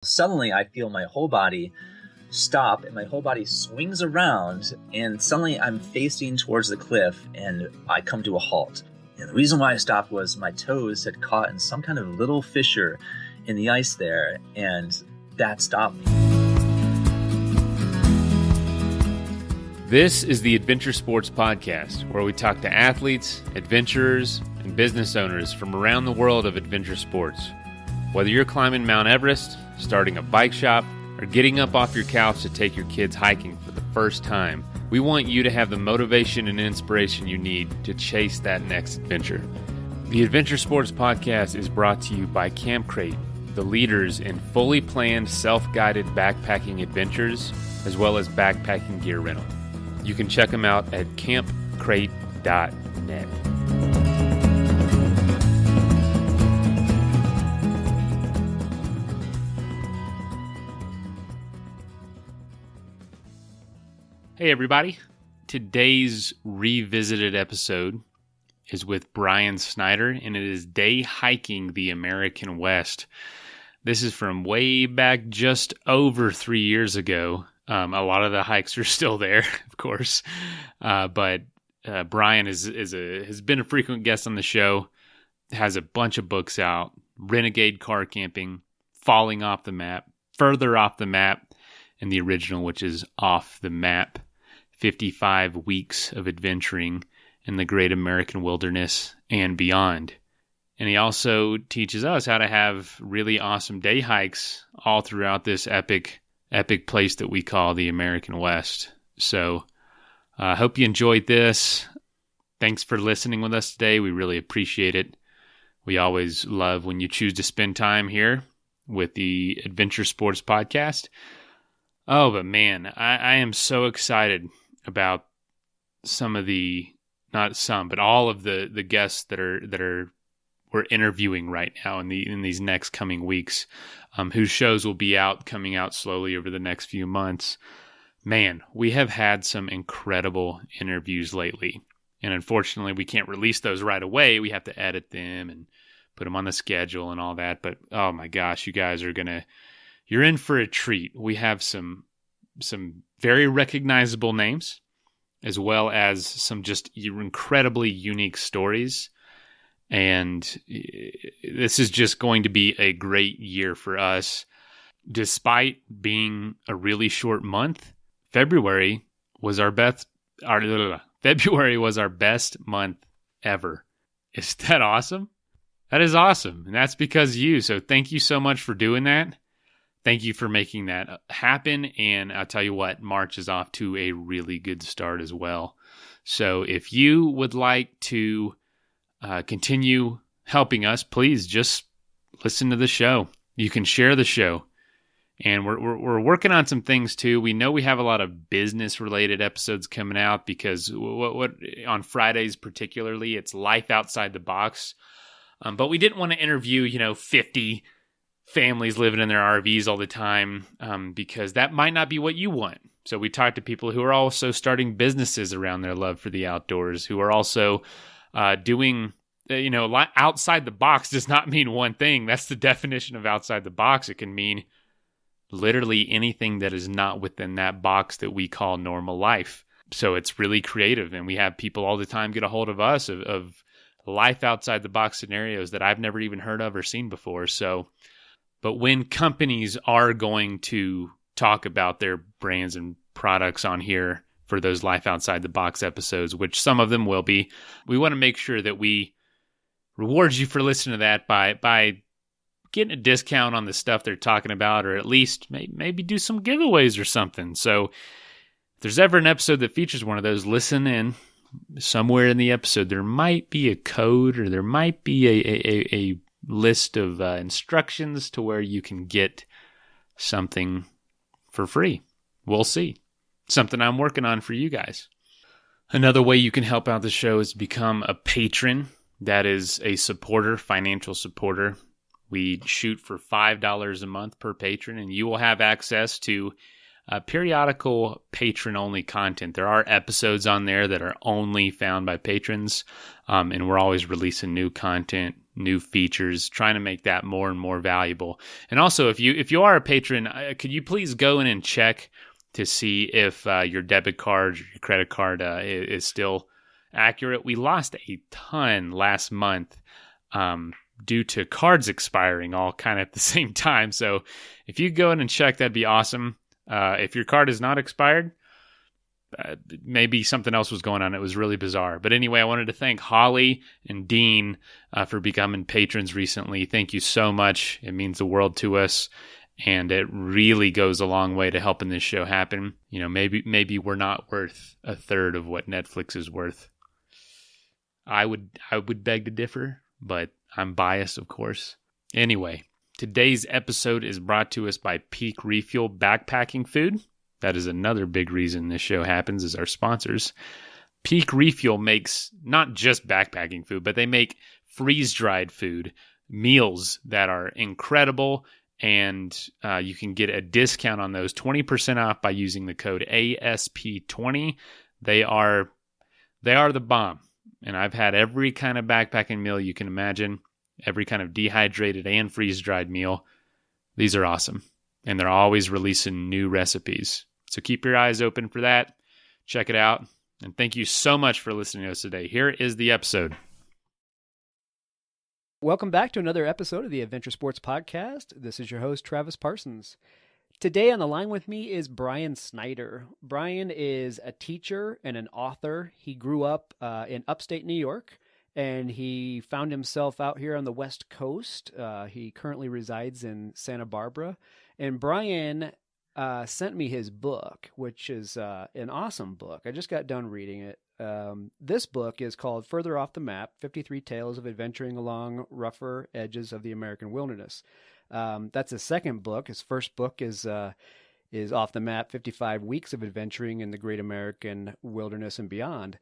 Suddenly, I feel my whole body stop and my whole body swings around, and suddenly I'm facing towards the cliff and I come to a halt. And the reason why I stopped was my toes had caught in some kind of little fissure in the ice there, and that stopped me. This is the Adventure Sports Podcast, where we talk to athletes, adventurers, and business owners from around the world of adventure sports. Whether you're climbing Mount Everest, starting a bike shop, or getting up off your couch to take your kids hiking for the first time, we want you to have the motivation and inspiration you need to chase that next adventure. The Adventure Sports Podcast is brought to you by Camp Crate, the leaders in fully planned self-guided backpacking adventures, as well as backpacking gear rental. You can check them out at campcrate.net. Hey everybody, today's revisited episode is with Bryan Snyder, and it is day hiking the American West. This is from way back just over 3 years ago. A lot of the hikes are still there, of course, but Bryan has been a frequent guest on the show, has a bunch of books out, Renegade Car Camping, Falling Off the Map, Further Off the Map, and the original, which is Off the Map. 55 weeks of adventuring in the great American wilderness and beyond. And he also teaches us how to have really awesome day hikes all throughout this epic place that we call the American West. So I hope you enjoyed this. Thanks for listening with us today. We really appreciate it. We always love when you choose to spend time here with the Adventure Sports Podcast. Oh, but man, I am so excited about some of all of the guests that we're interviewing right now in these next coming weeks, whose shows will be coming out slowly over the next few months. Man, we have had some incredible interviews lately, and unfortunately we can't release those right away. We have to edit them and put them on the schedule and all that. But oh my gosh, you guys you're in for a treat. We have some very recognizable names, as well as some just incredibly unique stories. And this is just going to be a great year for us. Despite being a really short month, February was our best month ever. Is that awesome? That is awesome. And that's because of you. So thank you so much for doing that. Thank you for making that happen, and I'll tell you what, March is off to a really good start as well. So if you would like to continue helping us, please just listen to the show. You can share the show, and we're working on some things too. We know we have a lot of business-related episodes coming out because what on Fridays particularly, it's life outside the box. But we didn't want to interview 50 families living in their RVs all the time, because that might not be what you want. So we talked to people who are also starting businesses around their love for the outdoors, who are also doing, outside the box does not mean one thing. That's the definition of outside the box. It can mean literally anything that is not within that box that we call normal life. So it's really creative, and we have people all the time get a hold of us of life outside the box scenarios that I've never even heard of or seen before. But when companies are going to talk about their brands and products on here for those Life Outside the Box episodes, which some of them will be, we want to make sure that we reward you for listening to that by getting a discount on the stuff they're talking about, or at least maybe do some giveaways or something. So if there's ever an episode that features one of those, listen in. Somewhere in the episode, there might be a code, or there might be a list of instructions to where you can get something for free. We'll see. Something I'm working on for you guys. Another way you can help out the show is to become a patron. That is a supporter, financial supporter. We shoot for $5 a month per patron, and you will have access to periodical patron-only content. There are episodes on there that are only found by patrons, and we're always releasing new content, new features, trying to make that more and more valuable. And also, if you are a patron, could you please go in and check to see if your debit card or your credit card is still accurate? We lost a ton last month due to cards expiring all kind of at the same time. So if you go in and check, that'd be awesome. If your card is not expired, maybe something else was going on. It was really bizarre. But anyway, I wanted to thank Holly and Dean for becoming patrons recently. Thank you so much. It means the world to us. And it really goes a long way to helping this show happen. You know, maybe we're not worth a third of what Netflix is worth. I would beg to differ, but I'm biased, of course. Anyway, today's episode is brought to us by Peak Refuel Backpacking Food. That is another big reason this show happens, is our sponsors. Peak Refuel makes not just backpacking food, but they make freeze-dried food, meals that are incredible, and you can get a discount on those, 20% off by using the code ASP20. They are the bomb, and I've had every kind of backpacking meal you can imagine, every kind of dehydrated and freeze-dried meal. These are awesome, and they're always releasing new recipes. So keep your eyes open for that. Check it out. And thank you so much for listening to us today. Here is the episode. Welcome back to another episode of the Adventure Sports Podcast. This is your host, Travis Parsons. Today on the line with me is Bryan Snyder. Bryan is a teacher and an author. He grew up in upstate New York, and he found himself out here on the West Coast. He currently resides in Santa Barbara. And Bryan sent me his book, which is an awesome book. I just got done reading it. This book is called Further Off the Map, 53 Tales of Adventuring Along Rougher Edges of the American Wilderness. That's his second book. His first book is Off the Map, 55 Weeks of Adventuring in the Great American Wilderness and Beyond.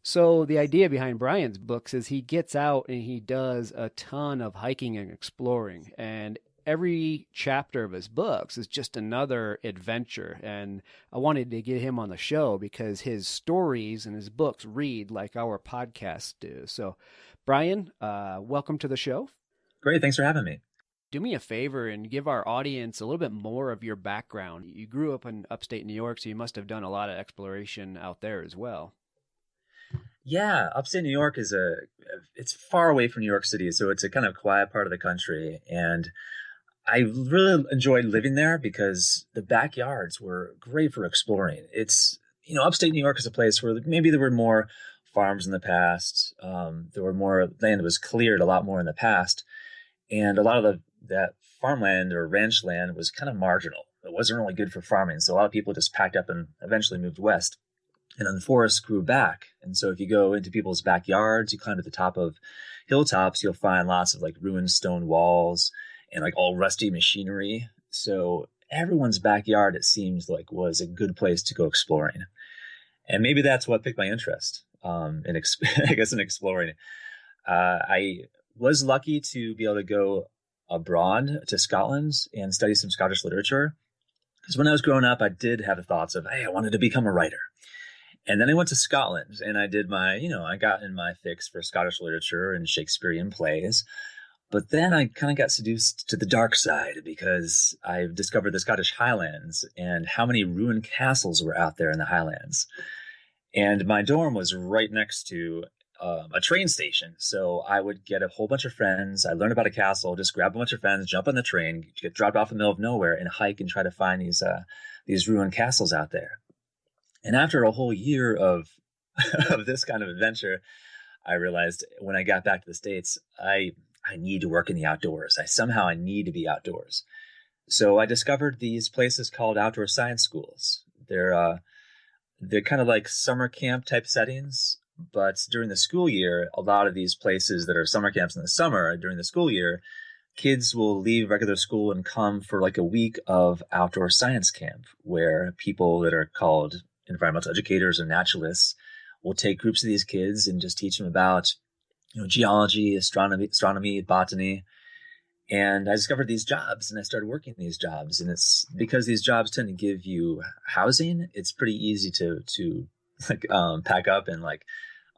So the idea behind Bryan's books is he gets out and he does a ton of hiking and exploring, and every chapter of his books is just another adventure. And I wanted to get him on the show because his stories and his books read like our podcasts do. So, Bryan, welcome to the show. Great. Thanks for having me. Do me a favor and give our audience a little bit more of your background. You grew up in upstate New York, so you must have done a lot of exploration out there as well. Yeah, upstate New York it's far away from New York City, so it's a kind of quiet part of the country. And I really enjoyed living there because the backyards were great for exploring. Upstate New York is a place where maybe there were more farms in the past. There were more land that was cleared a lot more in the past. And a lot of that farmland or ranch land was kind of marginal. It wasn't really good for farming. So a lot of people just packed up and eventually moved west. And then the forests grew back. And so if you go into people's backyards, you climb to the top of hilltops, you'll find lots of like ruined stone walls and like all rusty machinery. So everyone's backyard, it seems like, was a good place to go exploring. And maybe that's what piqued my interest in exploring. I was lucky to be able to go abroad to Scotland and study some Scottish literature. Because when I was growing up, I did have the thoughts of, hey, I wanted to become a writer. And then I went to Scotland and I did I got in my fix for Scottish literature and Shakespearean plays. But then I kind of got seduced to the dark side because I discovered the Scottish Highlands and how many ruined castles were out there in the Highlands. And my dorm was right next to a train station. So I would get a whole bunch of friends. I learned about a castle, just grab a bunch of friends, jump on the train, get dropped off in the middle of nowhere and hike and try to find these ruined castles out there. And after a whole year of this kind of adventure, I realized when I got back to the States, I need to work in the outdoors. I need to be outdoors. So I discovered these places called outdoor science schools. They're kind of like summer camp type settings, but during the school year, a lot of these places that are summer camps in the summer, during the school year, kids will leave regular school and come for like a week of outdoor science camp where people that are called environmental educators or naturalists will take groups of these kids and just teach them about geology, astronomy, botany. And I discovered these jobs and I started working these jobs. And it's because these jobs tend to give you housing. It's pretty easy to pack up and like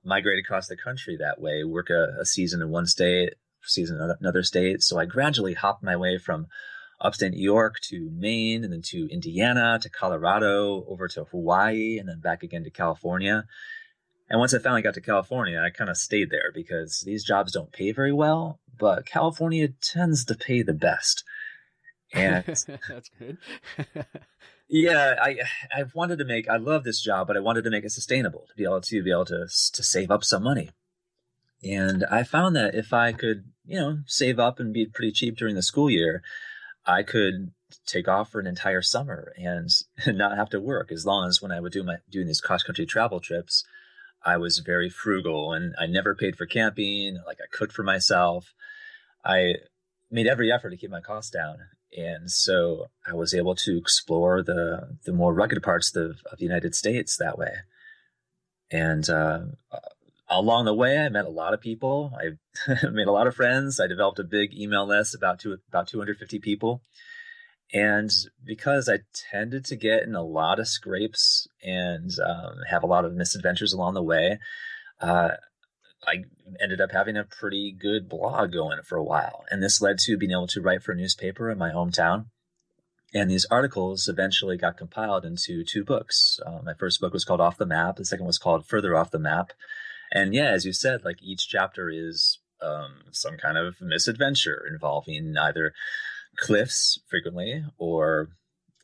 migrate across the country that way, work a season in one state, season in another state. So I gradually hopped my way from upstate New York to Maine, and then to Indiana, to Colorado, over to Hawaii, and then back again to California. And once I finally got to California, I kind of stayed there because these jobs don't pay very well, but California tends to pay the best. And that's good. yeah, I wanted to make, I love this job, but I wanted to make it sustainable, to be able to save up some money. And I found that if I could, save up and be pretty cheap during the school year, I could take off for an entire summer and not have to work, as long as when I would doing these cross-country travel trips, I was very frugal and I never paid for camping. Like, I cooked for myself. I made every effort to keep my costs down. And so I was able to explore the more rugged parts of the United States that way. And along the way, I met a lot of people. I made a lot of friends. I developed a big email list, about 250 people. And because I tended to get in a lot of scrapes and have a lot of misadventures along the way, I ended up having a pretty good blog going for a while. And this led to being able to write for a newspaper in my hometown. And these articles eventually got compiled into 2 books. My first book was called Off the Map. The second was called Further Off the Map. And yeah, as you said, like, each chapter is some kind of misadventure involving either cliffs frequently, or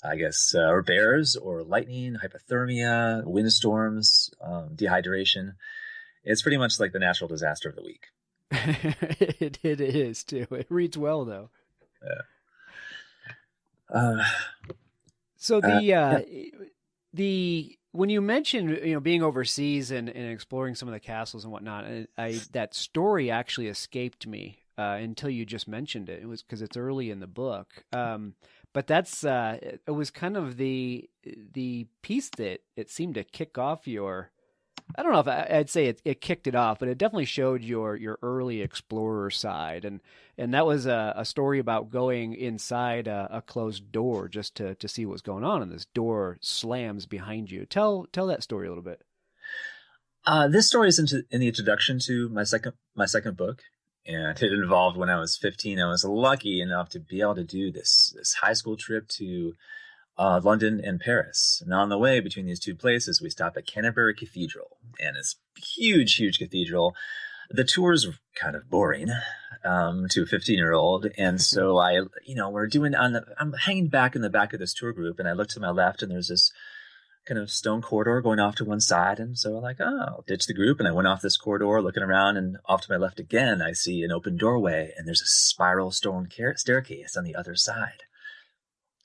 I guess, or bears, or lightning, hypothermia, windstorms, dehydration. It's pretty much like the natural disaster of the week. It is too. It reads well, though. Yeah. So the when you mentioned being overseas and exploring some of the castles and whatnot, that story actually escaped me until you just mentioned it. It was because it's early in the book. But that's it was kind of the piece that it seemed to kick off your. I don't know if I'd say it kicked it off, but it definitely showed your early explorer side, and that was a story about going inside a closed door just to see what's going on, and this door slams behind you. Tell that story a little bit. This story is in the introduction to my second book, and it involved when I was 15. I was lucky enough to be able to do this high school trip to London and Paris. And on the way between these 2 places, we stopped at Canterbury Cathedral, and it's huge cathedral. The tour's kind of boring to a 15-year-old. And so I'm hanging back in the back of this tour group, and I look to my left, and there's this kind of stone corridor going off to one side. And so I'm like, I'll ditch the group. And I went off this corridor looking around, and off to my left again, I see an open doorway, and there's a spiral stone staircase on the other side.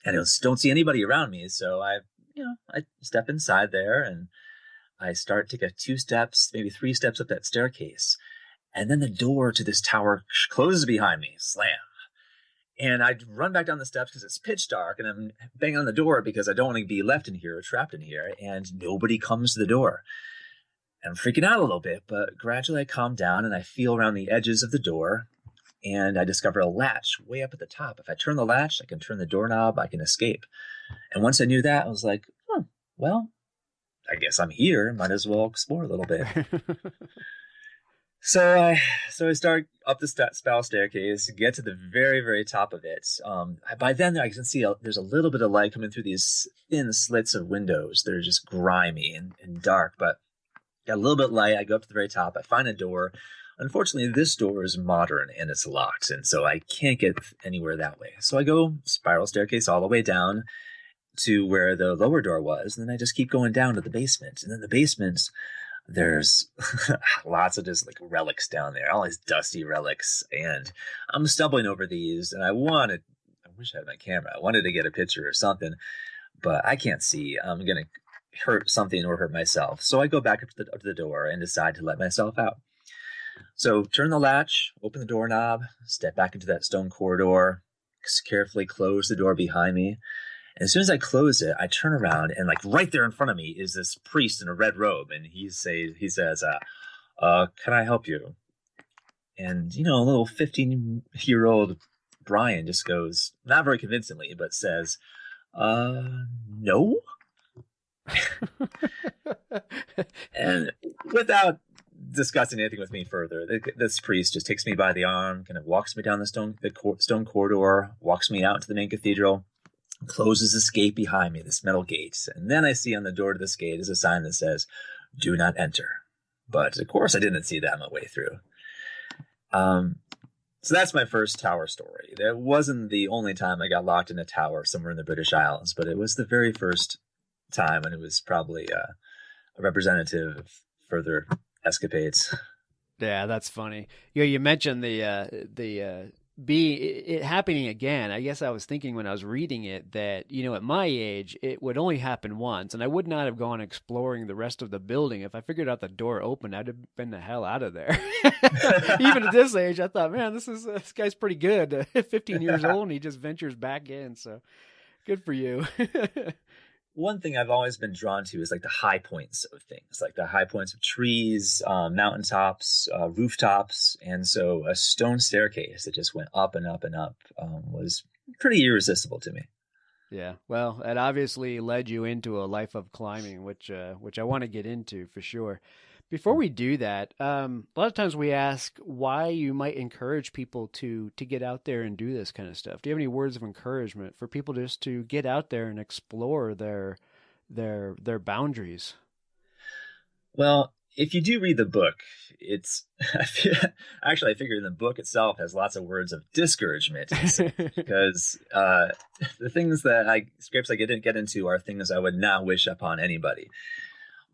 And I don't see anybody around me. So I step inside there, and I start to take 2 steps, maybe 3 steps up that staircase. And then the door to this tower closes behind me, slam. And I run back down the steps because it's pitch dark, and I'm banging on the door because I don't want to be left in here or trapped in here. And nobody comes to the door. And I'm freaking out a little bit, but gradually I calm down, and I feel around the edges of the door. And I discover a latch way up at the top. If I turn the latch, I can turn the doorknob, I can escape. And once I knew that, I was like, well, I guess I'm here. Might as well explore a little bit. So I start up the spiral staircase, get to the very, very top of it. By then, I can see there's a little bit of light coming through these thin slits of windows. They're just grimy and dark, but got a little bit of light. I go up to the very top. I find a door. Unfortunately, this door is modern and it's locked, and so I can't get anywhere that way. So I go spiral staircase all the way down to where the lower door was, and then I just keep going down to the basement. And then the basement, there's lots of just like relics down there, all these dusty relics, and I'm stumbling over these, and I wish I had my camera. I wanted to get a picture or something, but I can't see. I'm going to hurt something or hurt myself. So I go back up to the door and decide to let myself out. So turn the latch, open the doorknob, step back into that stone corridor, carefully close the door behind me. And as soon as I close it, I turn around, and like right there in front of me is this priest in a red robe. And he says, can I help you? And, a little 15-year-old Bryan just goes, not very convincingly, but says, no. And without discussing anything with me further. This priest just takes me by the arm, kind of walks me down the stone corridor, walks me out to the main cathedral, closes this gate behind me, this metal gate. And then I see on the door to this gate is a sign that says, "Do not enter." But of course I didn't see that on my way through. So that's my first tower story. That wasn't the only time I got locked in a tower somewhere in the British Isles, but it was the very first time, and it was probably a representative of further escapades. Yeah, that's funny. You mentioned it happening again. I guess I was thinking when I was reading it that, at my age, it would only happen once, and I would not have gone exploring the rest of the building. If I figured out the door open, I'd have been the hell out of there. Even at this age, I thought, man, this guy's pretty good. 15 years old, and he just ventures back in, so good for you. One thing I've always been drawn to is like the high points of things, like the high points of trees, mountaintops, rooftops. And so a stone staircase that just went up and up and up was pretty irresistible to me. Yeah, well, it obviously led you into a life of climbing, which I want to get into for sure. Before we do that, a lot of times we ask why you might encourage people to get out there and do this kind of stuff. Do you have any words of encouragement for people just to get out there and explore their boundaries? Well, if you do read the book, actually, I figure the book itself has lots of words of discouragement because the scrapes I get into are things I would not wish upon anybody.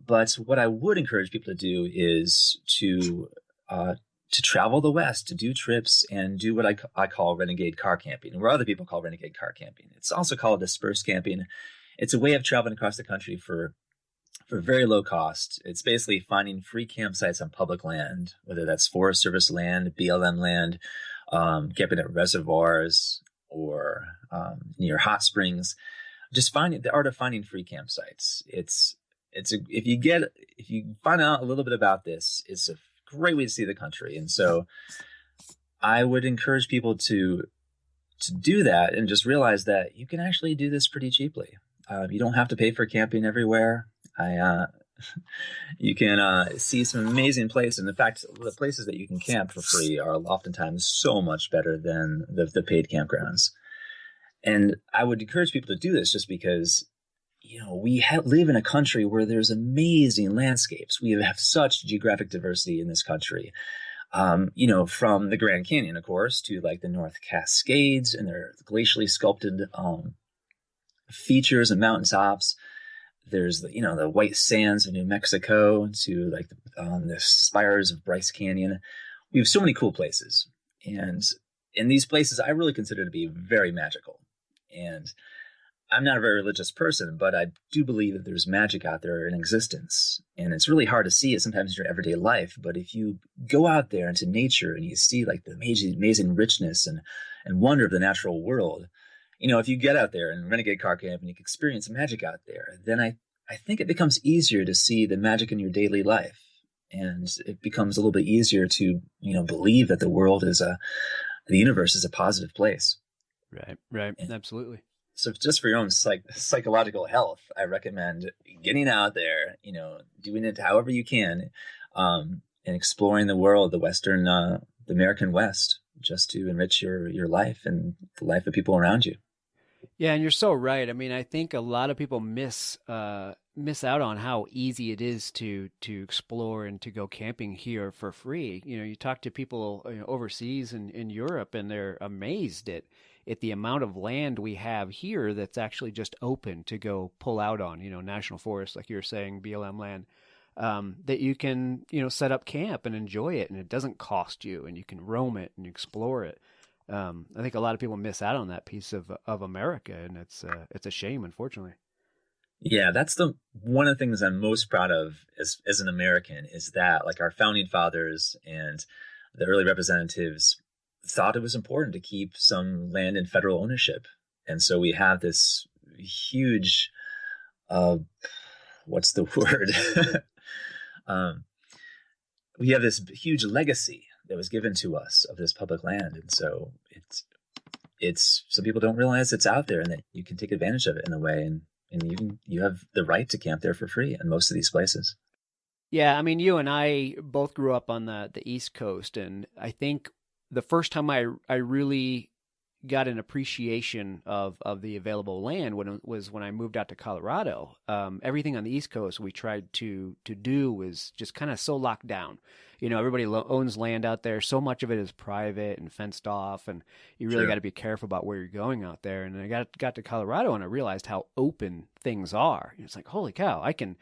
But what I would encourage people to do is to travel the West, to do trips and do what I call renegade car camping, or other people call renegade car camping. It's also called dispersed camping. It's a way of traveling across the country for very low cost. It's basically finding free campsites on public land, whether that's Forest Service land, BLM land, camping at reservoirs or near hot springs. Just the art of finding free campsites. If you find out a little bit about this, it's a great way to see the country. And so I would encourage people to do that and just realize that you can actually do this pretty cheaply. You don't have to pay for camping everywhere. You can see some amazing places. And in fact, the places that you can camp for free are oftentimes so much better than the paid campgrounds. And I would encourage people to do this just because we live in a country where there's amazing landscapes. We have such geographic diversity in this country. From the Grand Canyon, of course, to like the North Cascades and their glacially sculpted features and mountaintops. There's the white sands of New Mexico to like the spires of Bryce Canyon. We have so many cool places, and in these places, I really consider to be very magical. And I'm not a very religious person, but I do believe that there's magic out there in existence. And it's really hard to see it sometimes in your everyday life. But if you go out there into nature and you see like the amazing richness and wonder of the natural world, if you get out there and Renegade Car Camp and you can experience magic out there, then I think it becomes easier to see the magic in your daily life. And it becomes a little bit easier to, believe that the universe is a positive place. Right. Absolutely. So just for your own psychological health, I recommend getting out there, doing it however you can, and exploring the world, the American West, just to enrich your life and the life of people around you. Yeah, and you're so right. I mean, I think a lot of people miss out on how easy it is to explore and to go camping here for free. You talk to people overseas in Europe, and they're amazed at the amount of land we have here that's actually just open to go pull out on, national forest, like you were saying, BLM land, that you can, set up camp and enjoy it, and it doesn't cost you, and you can roam it and explore it. I think a lot of people miss out on that piece of America, and it's a shame, unfortunately. Yeah, that's one of the things I'm most proud of as an American is that like our founding fathers and the early representatives thought it was important to keep some land in federal ownership. And so we have this huge, what's the word? We have this huge legacy that was given to us of this public land. And so it's some people don't realize it's out there and that you can take advantage of it in a way. And you have the right to camp there for free in most of these places. Yeah, I mean, you and I both grew up on the East Coast, and I think the first time I really got an appreciation of the available land was when I moved out to Colorado. Everything on the East Coast we tried to do was just kind of so locked down. You know, everybody owns land out there. So much of it is private and fenced off, and you really Sure. got to be careful about where you're going out there. And I got to Colorado, and I realized how open things are. It's like, holy cow, I can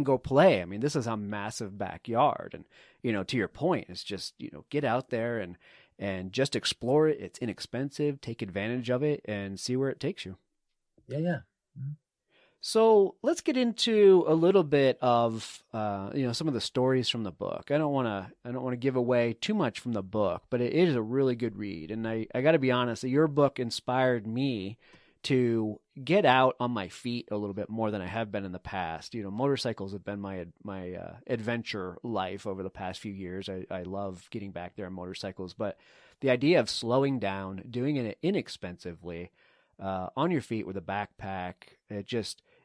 go play. I mean, this is a massive backyard, and you know, to your point, it's just, you know, get out there and just explore it. It's inexpensive. Take advantage of it and see where it takes you. Yeah, yeah. Mhm. So let's get into a little bit of some of the stories from the book. I don't want to give away too much from the book, but it is a really good read. And I got to be honest, your book inspired me to get out on my feet a little bit more than I have been in the past. You know, motorcycles have been my adventure life over the past few years. I love getting back there on motorcycles, but the idea of slowing down, doing it inexpensively, on your feet with a backpack,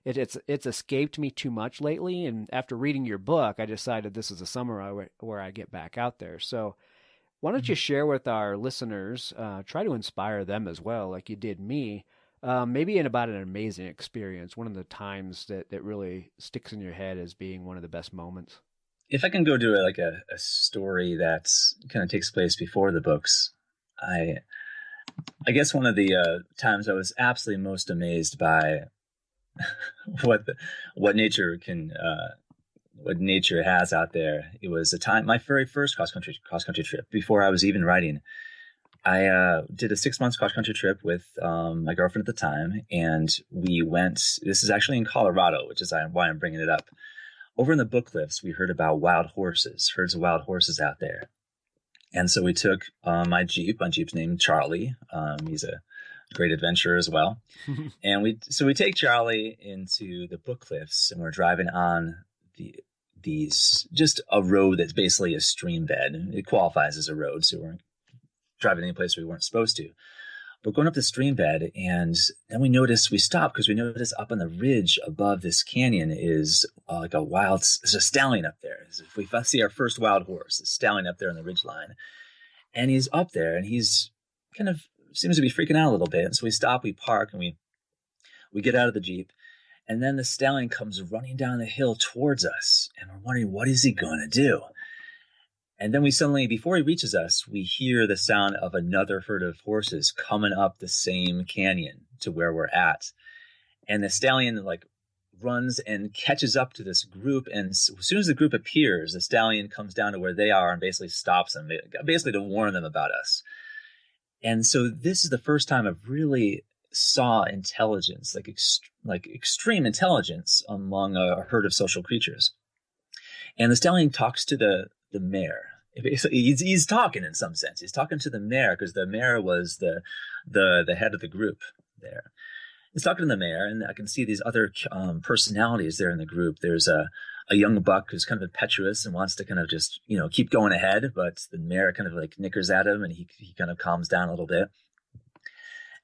it's escaped me too much lately. And after reading your book, I decided this is a summer where I get back out there. So why don't you share with our listeners, try to inspire them as well, like you did me, maybe in about an amazing experience, one of the times that really sticks in your head as being one of the best moments. If I can go to a story that kind of takes place before the books, I guess one of the times I was absolutely most amazed by what nature has out there. It was my very first cross country trip before I was even writing. I did a 6 months cross country trip with my girlfriend at the time, and we went. This is actually in Colorado, which is why I'm bringing it up. Over in the book cliffs, we heard about herds of wild horses out there. And so we took my Jeep. My Jeep's named Charlie. He's a great adventurer as well. And we take Charlie into the book cliffs, and we're driving on these just a road that's basically a stream bed. It qualifies as a road, so we weren't driving any place we weren't supposed to. But going up the stream bed, and then we stopped because we noticed up on the ridge above this canyon is there's a stallion up there. If we see our first wild horse, a stallion up there on the ridge line. And he's up there, and he's kind of seems to be freaking out a little bit. And so we stop, we park, and we get out of the Jeep. And then the stallion comes running down the hill towards us, and we're wondering, what is he going to do? And then we suddenly, before he reaches us, we hear the sound of another herd of horses coming up the same canyon to where we're at. And the stallion runs and catches up to this group. And as soon as the group appears, the stallion comes down to where they are and basically stops them, basically to warn them about us. And so this is the first time I've really saw intelligence, like extreme intelligence among a herd of social creatures. And the stallion talks to the mare. He's talking in some sense. He's talking to the mare because the mare was the head of the group there. He's talking to the mare, and I can see these other personalities there in the group. There's a young buck who's kind of impetuous and wants to kind of just keep going ahead, but the mare kind of nickers at him, and he kind of calms down a little bit.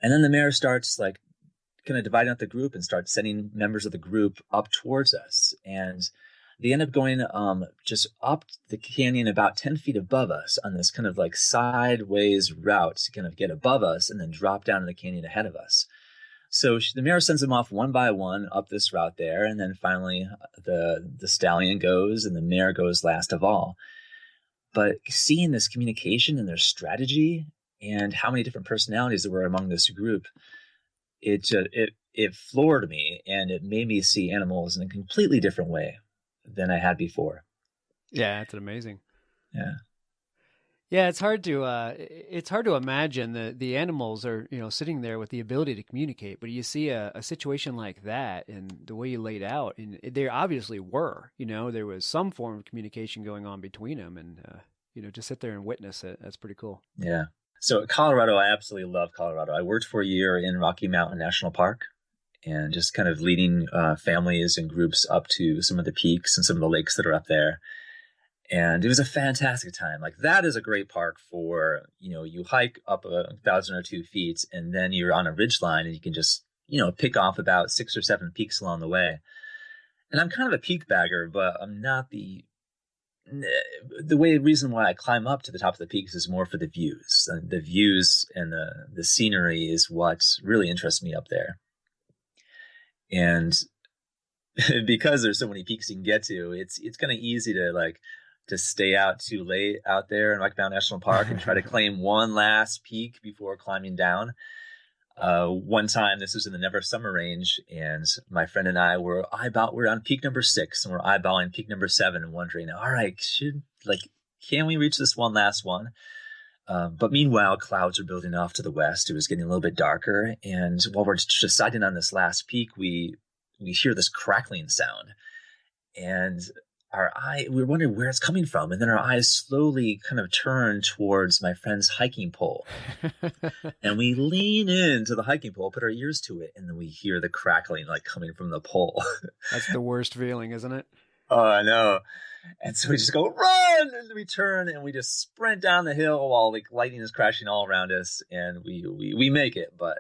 And then the mare starts kind of dividing up the group and starts sending members of the group up towards us. And they end up going just up the canyon about 10 feet above us on this kind of sideways route to kind of get above us and then drop down in the canyon ahead of us. So the mare sends them off one by one up this route there. And then finally the stallion goes and the mare goes last of all. But seeing this communication and their strategy and how many different personalities there were among this group, it floored me, and it made me see animals in a completely different way than I had before. Yeah, it's amazing. Yeah. Yeah, it's hard to imagine the animals are, sitting there with the ability to communicate, but you see a situation like that and the way you laid out, and there obviously were, there was some form of communication going on between them, and, just sit there and witness it. That's pretty cool. Yeah. So Colorado, I absolutely love Colorado. I worked for a year in Rocky Mountain National Park and just kind of leading families and groups up to some of the peaks and some of the lakes that are up there. And it was a fantastic time. That is a great park for, you hike up 1,000 or 2 feet, and then you're on a ridge line and you can just, pick off about 6 or 7 peaks along the way. And I'm kind of a peak bagger, but I'm not the The reason why I climb up to the top of the peaks is more for the views. The views and the scenery is what really interests me up there. And because there's so many peaks you can get to, it's kind of easy to stay out too late out there in Rocky Mountain National Park and try to claim one last peak before climbing down. One time, this was in the Never Summer Range, and my friend and I we're on peak number 6, and we're eyeballing peak number 7 and wondering, all right, can we reach this one last one? But meanwhile, clouds are building off to the west. It was getting a little bit darker, and while we're deciding on this last peak, we hear this crackling sound, and we were wondering where it's coming from. And then our eyes slowly kind of turn towards my friend's hiking pole. And we lean into the hiking pole, put our ears to it, and then we hear the crackling coming from the pole. That's the worst feeling, isn't it? Oh, I know. And so we just go, run! And we turn and we just sprint down the hill while lightning is crashing all around us. And we make it, but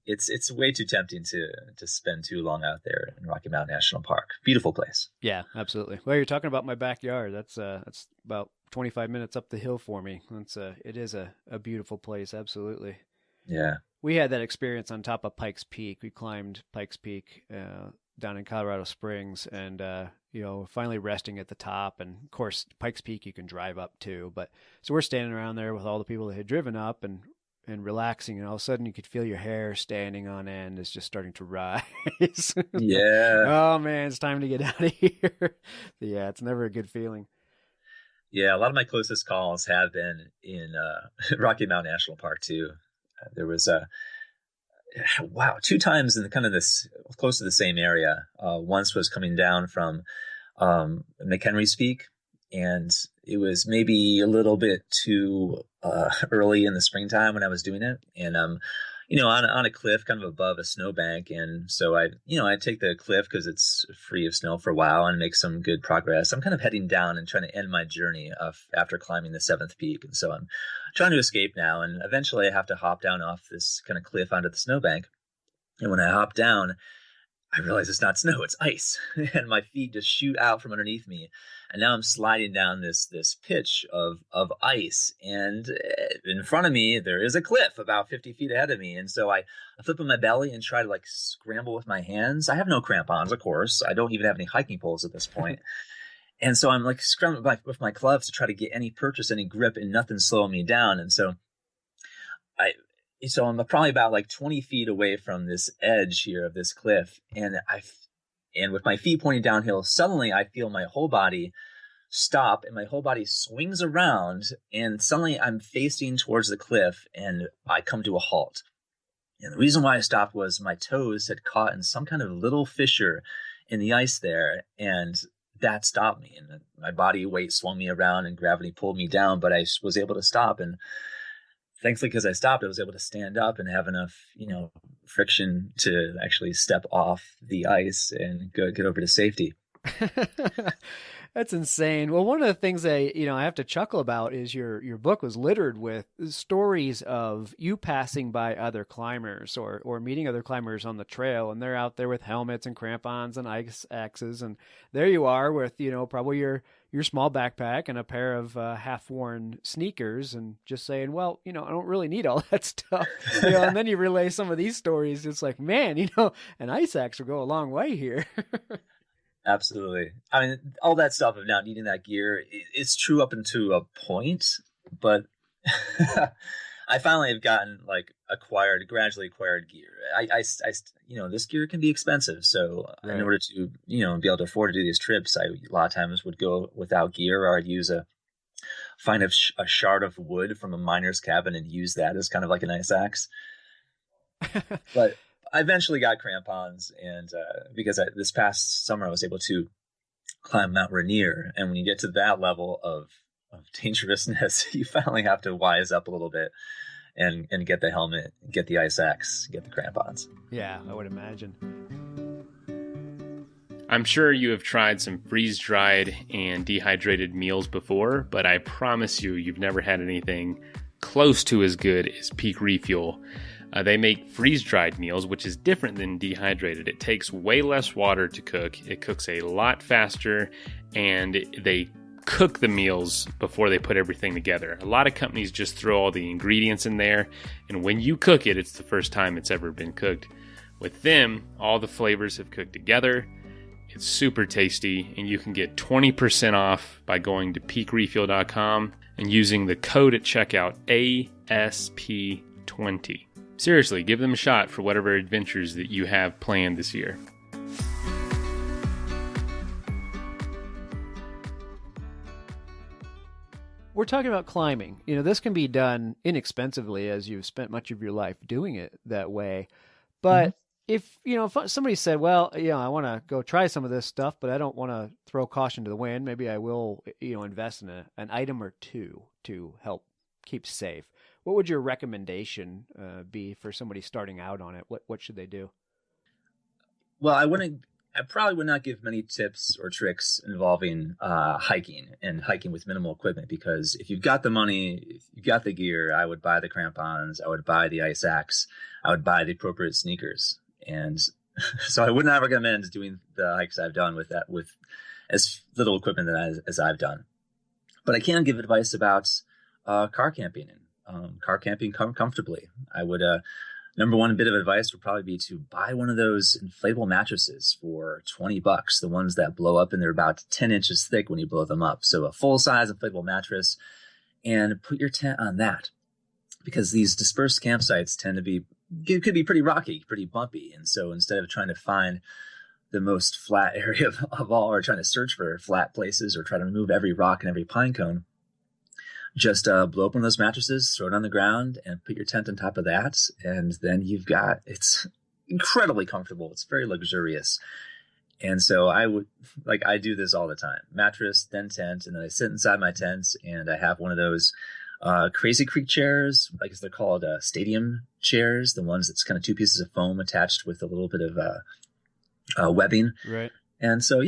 it's way too tempting to spend too long out there in Rocky Mountain National Park. Beautiful place. Yeah, absolutely. Well, you're talking about my backyard. That's about 25 minutes up the hill for me. It is a beautiful place. Absolutely. Yeah. We had that experience on top of Pikes Peak. We climbed Pikes Peak down in Colorado Springs, and finally resting at the top. And of course, Pikes Peak you can drive up to. But so we're standing around there with all the people that had driven up and relaxing, and all of a sudden you could feel your hair standing on end is just starting to rise. Yeah. Oh man, it's time to get out of here. Yeah, it's never a good feeling. Yeah, a lot of my closest calls have been in Rocky Mountain National Park too. There was 2 times in kind of this close to the same area. Once was coming down from McHenry's Peak, and it was maybe a little bit too early in the springtime when I was doing it, and on a cliff kind of above a snowbank, and so I take the cliff because it's free of snow for a while and make some good progress. I'm kind of heading down and trying to end my journey after climbing the 7th peak, and so I'm trying to escape now, and eventually I have to hop down off this kind of cliff onto the snowbank, and when I hop down, I realize it's not snow, it's ice, and my feet just shoot out from underneath me. And now I'm sliding down this pitch of ice, and in front of me there is a cliff about 50 feet ahead of me. And so I flip on my belly and try to scramble with my hands. I have no crampons, of course. I don't even have any hiking poles at this point. And so I'm scrambling with my gloves to try to get any grip, and nothing's slowing me down. And so I'm probably about 20 feet away from this edge here of this cliff, and with my feet pointing downhill, suddenly I feel my whole body stop, and my whole body swings around, and suddenly I'm facing towards the cliff, and I come to a halt. And the reason why I stopped was my toes had caught in some kind of little fissure in the ice there, and that stopped me. And my body weight swung me around, and gravity pulled me down, but I was able to stop. And thankfully, because I stopped, I was able to stand up and have enough, friction to actually step off the ice and get over to safety. That's insane. Well, one of the things I have to chuckle about is your book was littered with stories of you passing by other climbers or meeting other climbers on the trail, and they're out there with helmets and crampons and ice axes, and there you are with probably your small backpack and a pair of half-worn sneakers, and just saying, well, I don't really need all that stuff. And then you relay some of these stories. It's like, man, an ice axe will go a long way here. Absolutely. I mean, all that stuff of not needing that gear, it's true up until a point, but I finally have gotten gradually acquired gear. I this gear can be expensive. So right. In order to, be able to afford to do these trips, I a lot of times would go without gear, or I'd find a shard of wood from a miner's cabin and use that as kind of like an ice axe. But I eventually got crampons, and because this past summer I was able to climb Mount Rainier, and when you get to that level of dangerousness, you finally have to wise up a little bit and get the helmet, get the ice axe, get the crampons. Yeah, I would imagine. I'm sure you have tried some freeze-dried and dehydrated meals before, but I promise you've never had anything close to as good as Peak Refuel. They make freeze-dried meals, which is different than dehydrated. It takes way less water to cook. It cooks a lot faster, and they cook the meals before they put everything together. A lot of companies just throw all the ingredients in there, and when you cook it, it's the first time it's ever been cooked. With them, all the flavors have cooked together. It's super tasty, and you can get 20% off by going to peakrefuel.com and using the code at checkout ASP20. Seriously, give them a shot for whatever adventures that you have planned this year. We're talking about climbing. This can be done inexpensively as you've spent much of your life doing it that way. But if somebody said, well, I want to go try some of this stuff, but I don't want to throw caution to the wind, maybe I will, invest in an item or two to help keep safe. What would your recommendation be for somebody starting out on it? What should they do? Well, I probably would not give many tips or tricks involving hiking with minimal equipment, because if you've got the money, if you've got the gear, I would buy the crampons, I would buy the ice axe, I would buy the appropriate sneakers. And so I would not recommend doing the hikes I've done with as little equipment as I've done. But I can give advice about car camping and car camping comfortably. I would number one bit of advice would probably be to buy one of those inflatable mattresses for $20, the ones that blow up and they're about 10 inches thick when you blow them up. So a full-size inflatable mattress, and put your tent on that, because these dispersed campsites could be pretty rocky, pretty bumpy. And so instead of trying to find the most flat area of all, or trying to search for flat places or try to remove every rock and every pine cone, just blow up one of those mattresses, throw it on the ground, and put your tent on top of that. And then it's incredibly comfortable. It's very luxurious. And so I do this all the time. Mattress, then tent, and then I sit inside my tent, and I have one of those Crazy Creek chairs. I guess they're called stadium chairs, the ones that's kind of two pieces of foam attached with a little bit of webbing. Right. And so,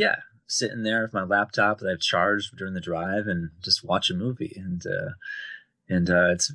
sitting there with my laptop that I've charged during the drive and just watch a movie, and it's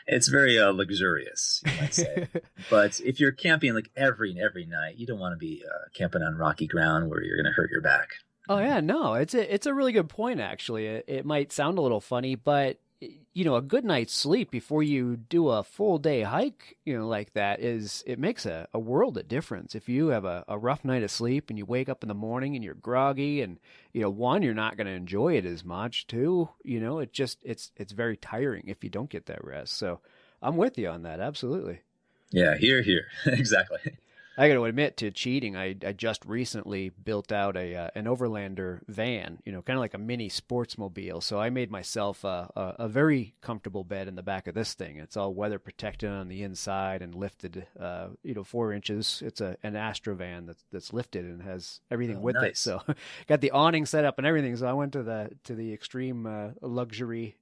it's very luxurious, you might say. But if you're camping like every night, you don't want to be camping on rocky ground where you're going to hurt your back. Oh yeah, no, it's a really good point. Actually, it might sound a little funny, but a good night's sleep before you do a full day hike, like that, it makes a world of difference. If you have a rough night of sleep and you wake up in the morning and you're groggy, and one, you're not going to enjoy it as much. Two, it's very tiring if you don't get that rest. So I'm with you on that. Absolutely. Yeah, here. Exactly. I got to admit to cheating. I just recently built out an Overlander van, kind of like a mini sportsmobile. So I made myself a very comfortable bed in the back of this thing. It's all weather protected on the inside and lifted, 4 inches. It's an Astro van that's lifted and has everything with it. So got the awning set up and everything. So I went to the extreme luxury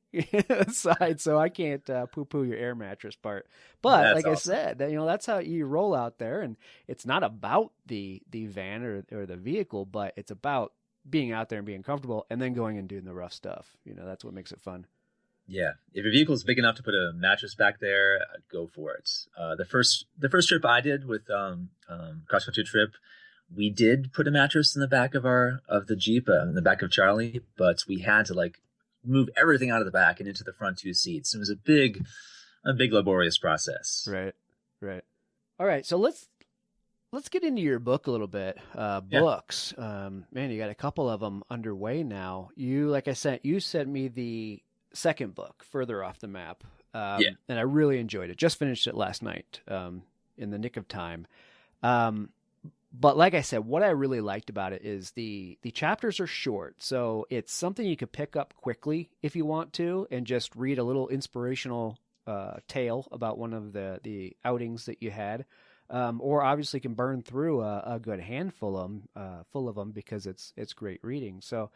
side, so I can't poo-poo your air mattress part. But that's like awesome. I said, that's how you roll out there, and it's not about the van or the vehicle, but it's about being out there and being comfortable, and then going and doing the rough stuff. That's what makes it fun. Yeah, if your vehicle is big enough to put a mattress back there, go for it. The first trip I did with cross country trip, we did put a mattress in the back of the Jeep, in the back of Charlie, but we had to move everything out of the back and into the front two seats. It was a big laborious process. Right. All right. So let's get into your book a little bit. Books, man, you got a couple of them underway now. Like I said, you sent me the second book, Further Off the Map. And I really enjoyed it. Just finished it last night, in the nick of time. But like I said, what I really liked about it is the chapters are short. So it's something you could pick up quickly if you want to, and just read a little inspirational tale about one of the outings that you had. Or obviously can burn through a good handful full of them, because it's great reading. So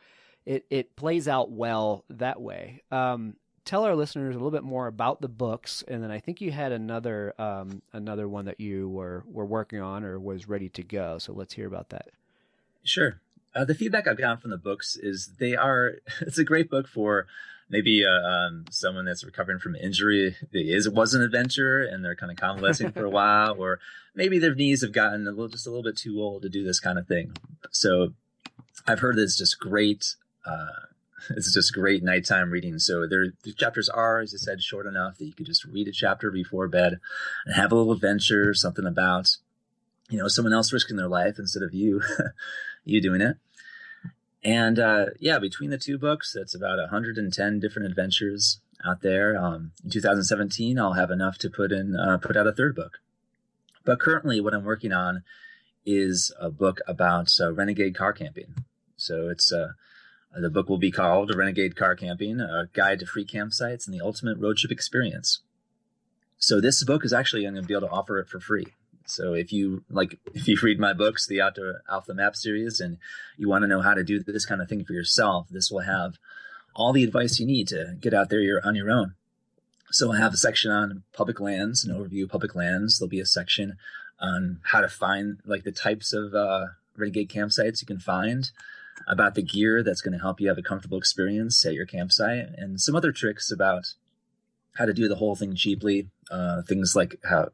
it plays out well that way. Tell our listeners a little bit more about the books, and then I think you had another one that you were working on or was ready to go. So let's hear about that. Sure. The feedback I've gotten from the books is it's a great book for maybe someone that's recovering from injury. It was an adventure and they're kind of convalescing for a while, or maybe their knees have gotten just a little bit too old to do this kind of thing. So I've heard that it's just great It's just great nighttime reading. So the chapters are, as I said, short enough that you could just read a chapter before bed and have a little adventure, something about, someone else risking their life instead of you, you doing it. And between the two books, that's about 110 different adventures out there. In 2017, I'll have enough to put out a third book. But currently, what I'm working on is a book about Renegade Car Camping. So it's the book will be called Renegade Car Camping, a guide to free campsites and the ultimate road trip experience. So this book is actually, I'm going to be able to offer it for free. So if you read my books, the Off the Map series, and you want to know how to do this kind of thing for yourself, this will have all the advice you need to get out there on your own. So I'll have a section on public lands, an overview of public lands. There'll be a section on how to find the types of renegade campsites you can find, about the gear that's going to help you have a comfortable experience at your campsite, and some other tricks about how to do the whole thing cheaply. Things like how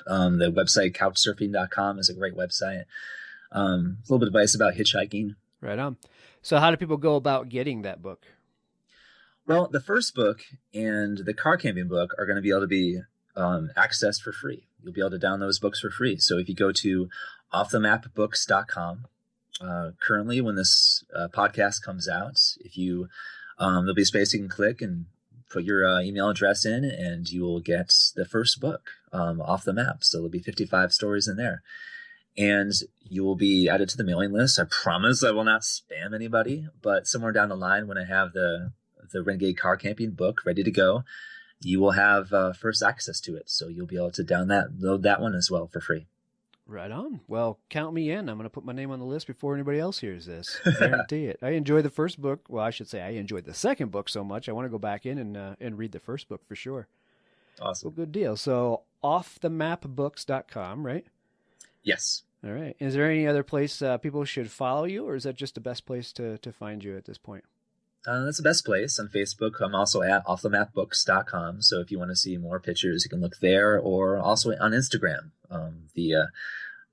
the website couchsurfing.com is a great website. A little bit of advice about hitchhiking. Right on. So how do people go about getting that book? Well, the first book and the car camping book are going to be able to be accessed for free. You'll be able to download those books for free. So if you go to offthemapbooks.com, currently when this podcast comes out, if you there'll be a space you can click and put your email address in, and you will get the first book, Off the Map. So there'll be 55 stories in there, and you will be added to the mailing list. I promise I will not spam anybody, but somewhere down the line, when I have the Renegade Car Camping book ready to go, you will have first access to it. So you'll be able to download that one as well for free. Right on. Well, count me in. I'm going to put my name on the list before anybody else hears this. Guarantee it. I enjoyed the first book. Well, I should say I enjoyed the second book so much. I want to go back in and read the first book for sure. Awesome. Well, good deal. So offthemapbooks.com, right? Yes. All right. Is there any other place people should follow you, or is that just the best place to find you at this point? That's the best place. On Facebook, I'm also at offthemapbooks.com. So if you want to see more pictures, you can look there, or also on Instagram.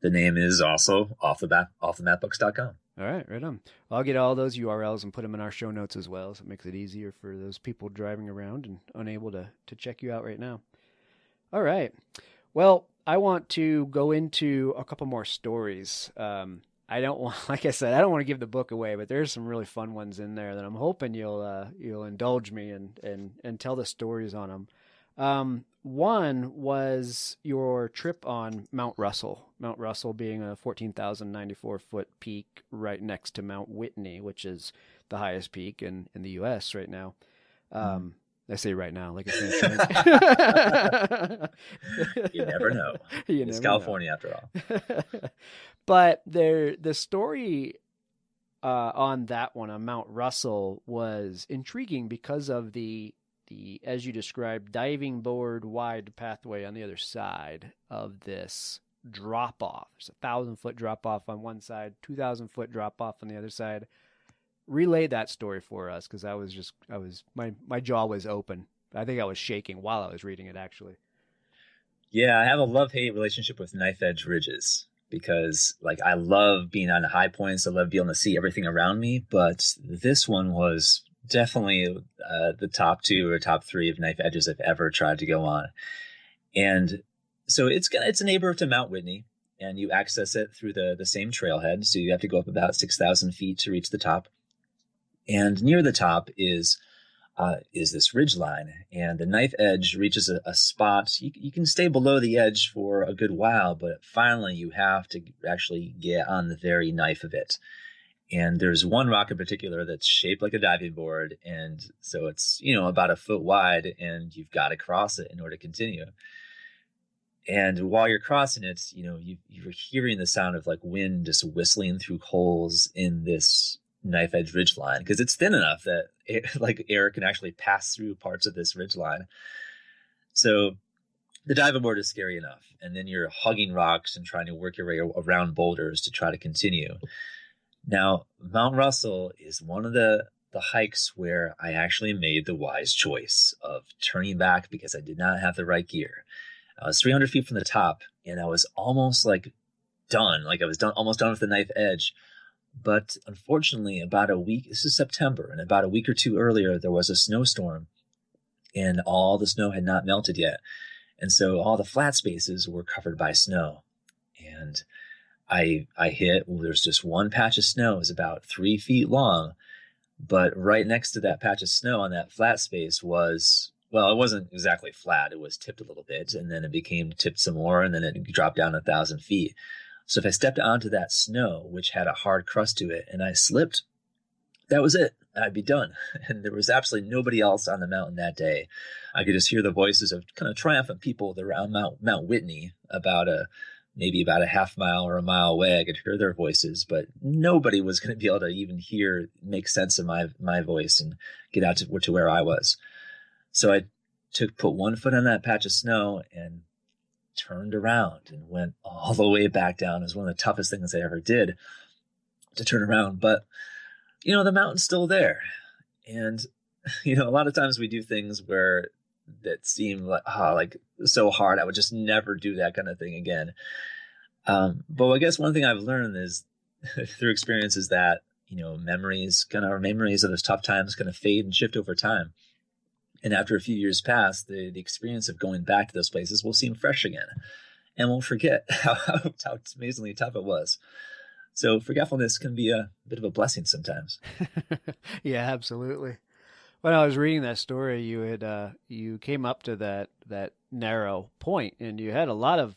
The name is also offthemapbooks.com. All right, right on. I'll get all those URLs and put them in our show notes as well, so it makes it easier for those people driving around and unable to check you out right now. All right. Well, I want to go into a couple more stories. I don't want, like I said, I don't want to give the book away, but there's some really fun ones in there that I'm hoping you'll indulge me and tell the stories on them. One was your trip on Mount Russell. Mount Russell being a 14,094 foot peak right next to Mount Whitney, which is the highest peak in the U.S. right now. I say right now, like it's going to shrink. You never know. It's California after all. But the story on that one, on Mount Russell, was intriguing because of the, as you described, diving board wide pathway on the other side of this drop off. There's 1,000-foot drop off on one side, 2,000-foot drop off on the other side. Relay that story for us, because my jaw was open. I think I was shaking while I was reading it, actually. Yeah, I have a love-hate relationship with knife edge ridges, because I love being on the high points. I love being able to see everything around me. But this one was definitely the top 2 or top 3 of knife edges I've ever tried to go on. And so it's a neighbor to Mount Whitney, and you access it through the same trailhead. So you have to go up about 6,000 feet to reach the top. And near the top is this ridge line, and the knife edge reaches a spot. You can stay below the edge for a good while, but finally you have to actually get on the very knife of it. And there's one rock in particular that's shaped like a diving board, and so it's about a foot wide, and you've got to cross it in order to continue. And while you're crossing it, you're hearing the sound of wind just whistling through holes in this knife edge ridge line, because it's thin enough that air can actually pass through parts of this ridge line. So the diving board is scary enough, and then you're hugging rocks and trying to work your way around boulders to try to continue. Now, Mount Russell is one of the hikes where I actually made the wise choice of turning back because I did not have the right gear. I was 300 feet from the top, and I was almost done. I was almost done with the knife edge. But unfortunately, about a week, this is September, and about a week or two earlier, there was a snowstorm and all the snow had not melted yet. And so all the flat spaces were covered by snow. And I hit, well, there's just one patch of snow. It was about 3 feet long. But right next to that patch of snow on that flat space was, well, it wasn't exactly flat. It was tipped a little bit, and then it became tipped some more, and then it dropped down 1,000 feet. So if I stepped onto that snow, which had a hard crust to it, and I slipped, that was it. I'd be done. And there was absolutely nobody else on the mountain that day. I could just hear the voices of kind of triumphant people around Mount Whitney, maybe about a half mile or a mile away. I could hear their voices, but nobody was going to be able to even make sense of my voice and get out to where I was. So I put one foot on that patch of snow and turned around and went all the way back down. It was one of the toughest things I ever did, to turn around. But, the mountain's still there. And, a lot of times we do things that seem like so hard. I would just never do that kind of thing again. But I guess one thing I've learned is through experience is that, memories of those tough times kind of fade and shift over time. And after a few years pass, the experience of going back to those places will seem fresh again, and we'll forget how amazingly tough it was. So forgetfulness can be a bit of a blessing sometimes. Yeah, absolutely. When I was reading that story, you came up to that narrow point, and you had a lot of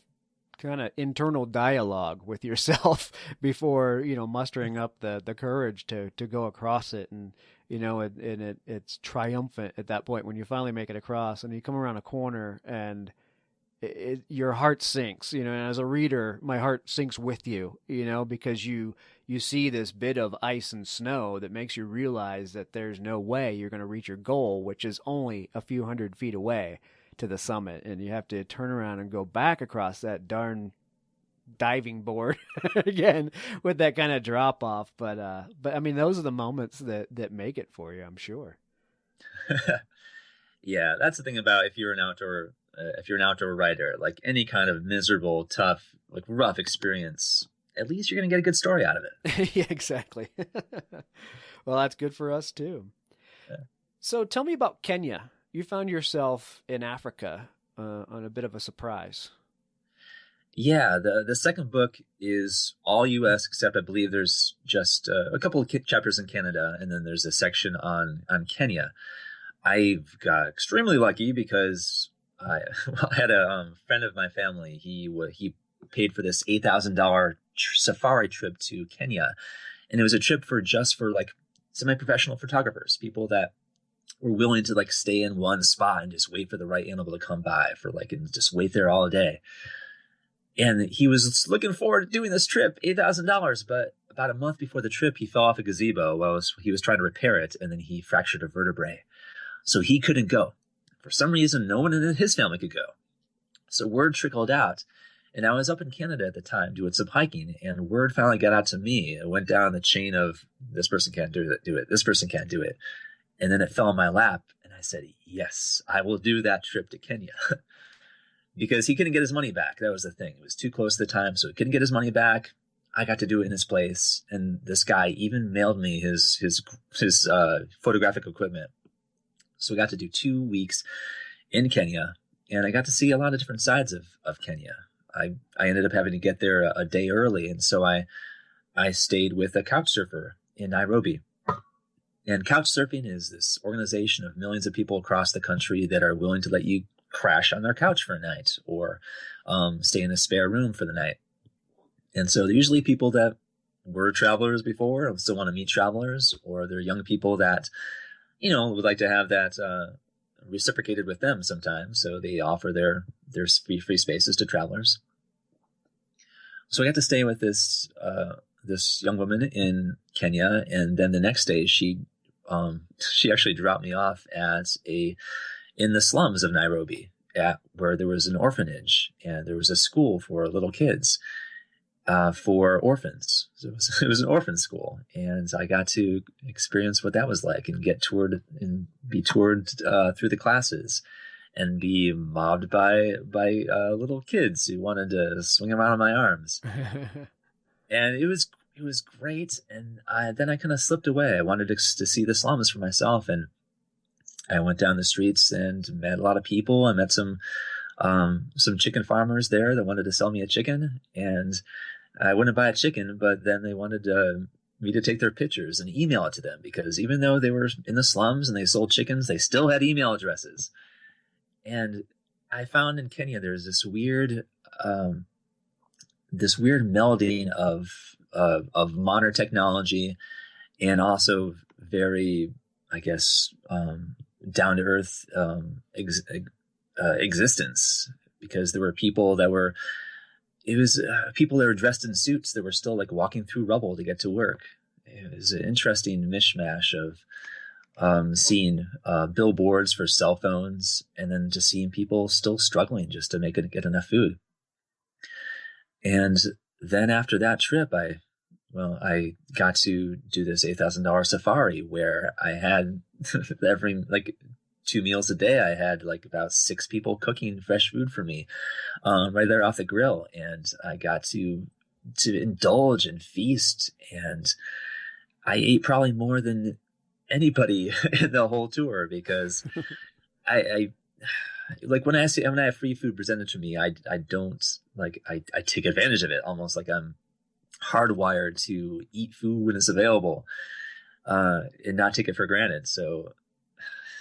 kind of internal dialogue with yourself before mustering up the courage to go across it, and it's triumphant at that point when you finally make it across, and you come around a corner and your heart sinks, and as a reader, my heart sinks with you, because you see this bit of ice and snow that makes you realize that there's no way you're going to reach your goal, which is only a few hundred feet away to the summit. And you have to turn around and go back across that darn diving board again with that kind of drop off. But I mean, those are the moments that make it for you, I'm sure. Yeah, that's the thing about if you're an outdoor writer, like any kind of miserable, tough, like rough experience, at least you're going to get a good story out of it. Yeah, exactly. Well, that's good for us too. Yeah. So tell me about Kenya. You found yourself in Africa on a bit of a surprise. Yeah, the second book is all U.S. except I believe there's just a couple of chapters in Canada, and then there's a section on Kenya. I've got extremely lucky because I had a friend of my family. He paid for this $8,000 safari trip to Kenya, and it was a trip for like semi-professional photographers, people that were willing to like stay in one spot and just wait for the right animal to come by and just wait there all day. And he was looking forward to doing this trip, $8,000. But about a month before the trip, he fell off a gazebo while he was trying to repair it, and then he fractured a vertebrae. So he couldn't go. For some reason, no one in his family could go. So word trickled out. And I was up in Canada at the time doing some hiking, and word finally got out to me. It went down the chain of this person can't do it, this person can't do it. And then it fell in my lap, and I said, yes, I will do that trip to Kenya. Because he couldn't get his money back. That was the thing. It was too close to the time, so he couldn't get his money back. I got to do it in his place, and this guy even mailed me his photographic equipment. So we got to do 2 weeks in Kenya, and I got to see a lot of different sides of Kenya. I ended up having to get there a day early, and so I stayed with a couch surfer in Nairobi. And couch surfing is this organization of millions of people across the country that are willing to let you crash on their couch for a night or stay in a spare room for the night. And so they're usually people that were travelers before and still want to meet travelers, or they're young people that, would like to have that reciprocated with them sometimes. So they offer their free spaces to travelers. So I got to stay with this young woman in Kenya, and then the next day she actually dropped me off in the slums of Nairobi, where there was an orphanage and there was a school for little kids, for orphans. So it was an orphan school, and I got to experience what that was like and be toured through the classes and be mobbed by little kids who wanted to swing around on my arms. And it was it was great. And then I kind of slipped away. I wanted to see the slums for myself. And I went down the streets and met a lot of people. I met some chicken farmers there that wanted to sell me a chicken, and I wouldn't buy a chicken, but then they wanted me to take their pictures and email it to them, because even though they were in the slums and they sold chickens, they still had email addresses. And I found in Kenya there's this weird melding of modern technology and also very, I guess, down to earth existence, because there were people that were dressed in suits that were still like walking through rubble to get to work. It was an interesting mishmash of seeing billboards for cell phones, and then just seeing people still struggling just to get enough food. And then after that trip, I got to do this $8,000 safari where I had every 2 meals a day. I had about 6 people cooking fresh food for me right there off the grill. And I got to indulge and feast. And I ate probably more than anybody in the whole tour, because I when I have free food presented to me, I don't I take advantage of it, almost like I'm hardwired to eat food when it's available and not take it for granted. So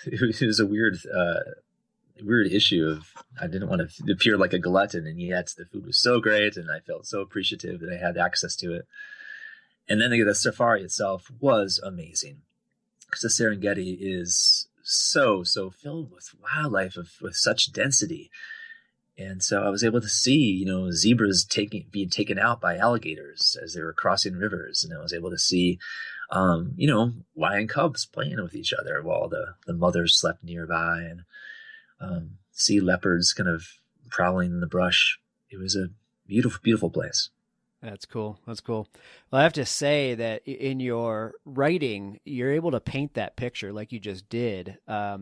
it was a weird issue of, I didn't want to appear like a glutton, and yet the food was so great and I felt so appreciative that I had access to it. And then the safari itself was amazing, because the Serengeti is so filled with wildlife with such density. And so I was able to see, zebras being taken out by alligators as they were crossing rivers. And I was able to see, lion cubs playing with each other while the mothers slept nearby, and see leopards kind of prowling in the brush. It was a beautiful, beautiful place. That's cool. Well, I have to say that in your writing, you're able to paint that picture like you just did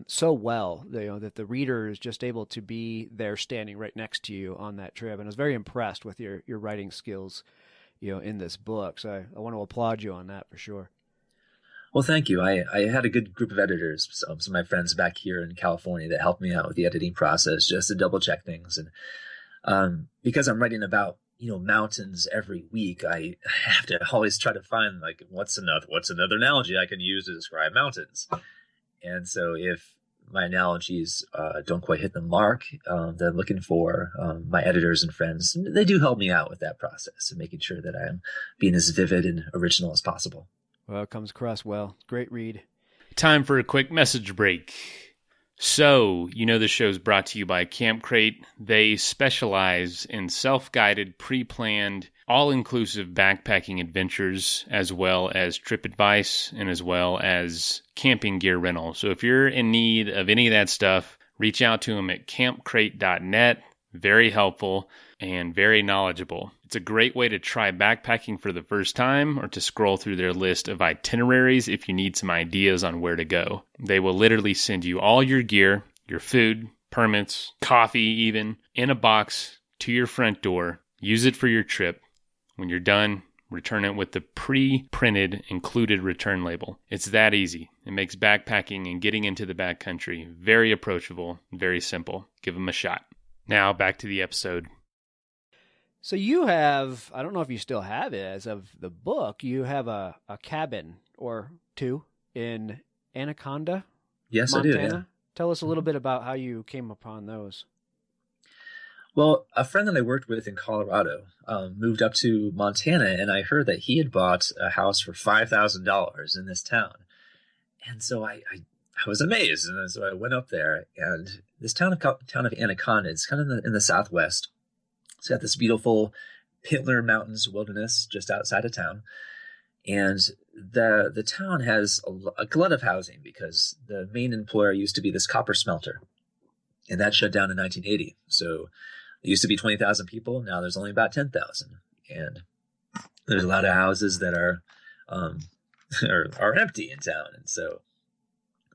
so well, that the reader is just able to be there standing right next to you on that trip. And I was very impressed with your writing skills, in this book. So I want to applaud you on that for sure. Well, thank you. I had a good group of editors, some of my friends back here in California, that helped me out with the editing process, just to double check things. And because I'm writing about mountains every week, I have to always try to find what's another analogy I can use to describe mountains. And so if my analogies don't quite hit the mark, then looking for my editors and friends, they do help me out with that process and making sure that I'm being as vivid and original as possible. Well, it comes across well. Great read. Time for a quick message break. So, the show is brought to you by Camp Crate. They specialize in self-guided, pre-planned, all-inclusive backpacking adventures, as well as trip advice, and as well as camping gear rental. So if you're in need of any of that stuff, reach out to them at campcrate.net. Very helpful and very knowledgeable. It's a great way to try backpacking for the first time, or to scroll through their list of itineraries if you need some ideas on where to go. They will literally send you all your gear, your food, permits, coffee even, in a box to your front door. Use it for your trip. When you're done, return it with the pre-printed included return label. It's that easy. It makes backpacking and getting into the backcountry very approachable, very simple. Give them a shot. Now, back to the episode. So you have, I don't know if you still have it as of the book, you have a cabin or two in Anaconda, yes, Montana. I do. Yeah. Tell us a little bit about how you came upon those. Well, a friend that I worked with in Colorado moved up to Montana, and I heard that he had bought a house for $5,000 in this town. And so I was amazed. And so I went up there, and this town of Anaconda, it's kind of in the southwest. It's got this beautiful Pitler Mountains wilderness just outside of town. And the town has a glut of housing because the main employer used to be this copper smelter. And that shut down in 1980. So it used to be 20,000 people. Now there's only about 10,000. And there's a lot of houses that are empty in town. And so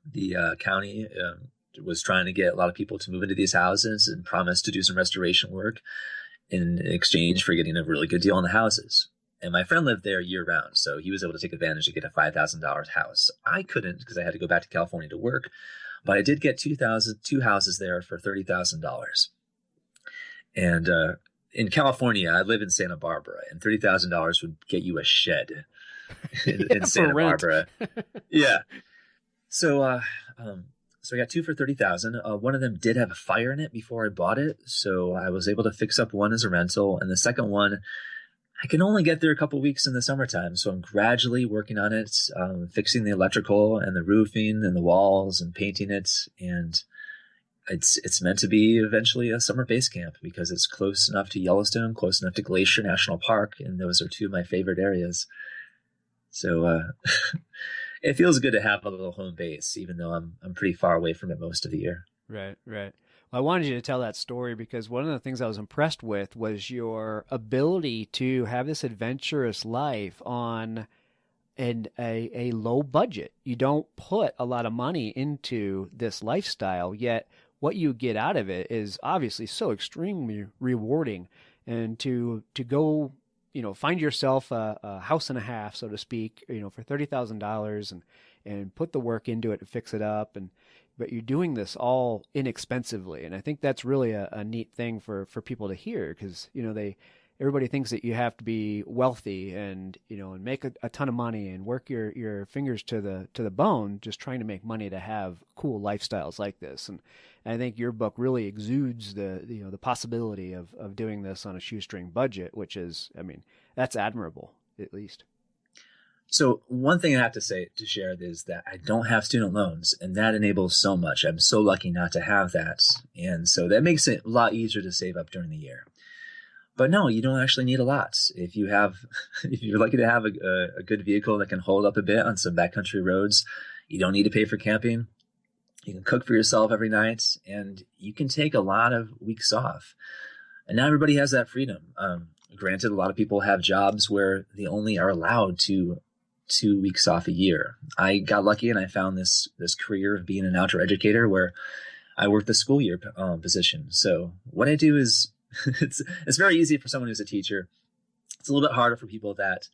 the county was trying to get a lot of people to move into these houses and promised to do some restoration work in exchange for getting a really good deal on the houses. And my friend lived there year round, so he was able to take advantage to get a $5,000 house. I couldn't because I had to go back to California to work, but I did get two houses there for $30,000. And in California, I live in Santa Barbara, and $30,000 would get you a shed in Santa Barbara. Yeah. So so I got two for $30,000. One of them did have a fire in it before I bought it, so I was able to fix up one as a rental, and the second one, I can only get there a couple weeks in the summertime, so I'm gradually working on it, fixing the electrical and the roofing and the walls and painting it, and it's meant to be eventually a summer base camp because it's close enough to Yellowstone, close enough to Glacier National Park, and those are two of my favorite areas. So it feels good to have a little home base, even though I'm pretty far away from it most of the year. Right. Well, I wanted you to tell that story because one of the things I was impressed with was your ability to have this adventurous life on a low budget. You don't put a lot of money into this lifestyle, yet what you get out of it is obviously so extremely rewarding. And to go, find yourself a house and a half, so to speak, for $30,000 and put the work into it and fix it up, but you're doing this all inexpensively. And I think that's really a neat thing for people to hear because, everybody thinks that you have to be wealthy and, and make a ton of money and work your fingers to the bone, just trying to make money to have cool lifestyles like this. And I think your book really exudes the possibility of doing this on a shoestring budget, which is, that's admirable, at least. So one thing I have to share is that I don't have student loans, and that enables so much. I'm so lucky not to have that. And so that makes it a lot easier to save up during the year. But no, you don't actually need a lot. If you're lucky to have a good vehicle that can hold up a bit on some backcountry roads, you don't need to pay for camping. You can cook for yourself every night, and you can take a lot of weeks off. And not everybody has that freedom. Granted, a lot of people have jobs where they only are allowed 2 weeks off a year. I got lucky and I found this career of being an outdoor educator where I work the school year position. So what I do is it's very easy for someone who's a teacher. It's a little bit harder for people that